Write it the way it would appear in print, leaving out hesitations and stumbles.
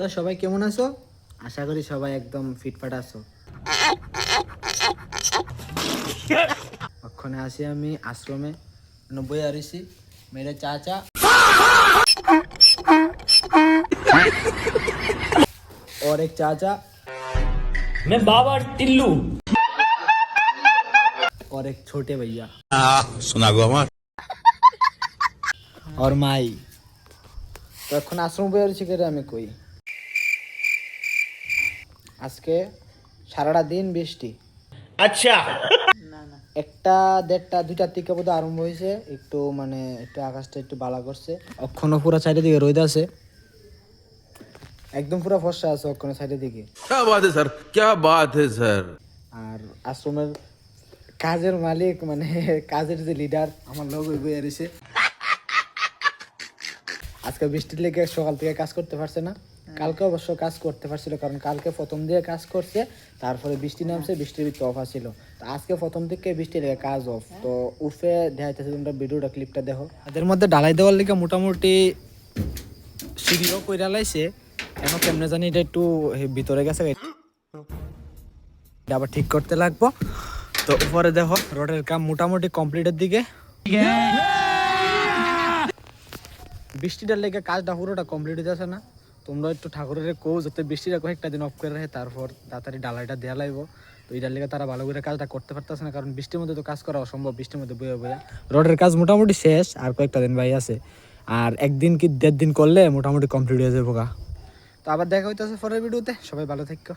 তো সবাই কেমন আছো? আশা করি সবাই একদম ফিটফাট আছো। ওখানে আসি আমি আশ্রমে 90 আরিসি মেরে চাচা और एक चाचा मैं बाबा टिल्लू और एक छोटे भैया सुना गो আমার और माई। তো এখন আশ্রম বই আরিসি করে আমি কই আজকে সারাটা দিন বৃষ্টি। अच्छा একটা দেড়টা দুইটার থেকে বোধ আরম্ভ হয়েছে, একটু মানে একটু আকাশটা একটু বালা করছে। অক্ষণ পুরো সাইডের দিকে রোদ আছে, একদম পুরো ফর্সা আছে অক্ষণ সাইডের দিকে। क्या बात है सर, क्या बात है सर। আর আশ্রমের কাজের মালিক মানে কাজের যে লিডার আমার লোক বই আরিছে। আজকে বৃষ্টির লেগে সকাল থেকে কাজ করতে পারছে না, কালকে অবশ্য কাজ করতে পারছিল, কারণ কালকে প্রথম দিয়ে কাজ করছে, তারপরে বৃষ্টি নামছে, বৃষ্টির ভিতরে অফ আছিল। তো আজকে প্রথম থেকে বৃষ্টি লেগে কাজ অফ। তো উফে দেখাইতেছে, তোমরা ভিডিওটা ক্লিপটা দেখো। এদের মধ্যে ঢালাই দেওয়ার লিগে মোটামুটি সিঁড়িও কইরা লাইছে, এখন কেমনে জানি এটা একটু ভিতরে গেছে, এটা আবার ঠিক করতে লাগবো। তো উপরে দেখো রোডের কাম মোটামুটি কমপ্লিটের দিকে। বৃষ্টিটার লেগে কাজটা পুরোটা কমপ্লিট হইতেছে না। তোমরা একটু ঠাকুরের কো যাতে বৃষ্টিটা কয়েকটা দিন অফ করে রাখে, তারপর তাড়াতাড়ি ডালাইটা দেওয়া লাগবো। তো এইটার লেগে তারা ভালো করে কাজটা করতে পারতেছে না, কারণ বৃষ্টির মধ্যে তো কাজ করা অসম্ভব। বৃষ্টির মধ্যে বইয়া বইয়া রোডের কাজ মোটামুটি শেষ, আর কয়েকটা দিন ভাই আছে, আর একদিন কি 1.5 দিন করলে মোটামুটি কমপ্লিট হয়ে যাবো গা। তো আবার দেখা হইতেছে পরের ভিডিওতে, সবাই ভালো থাকো।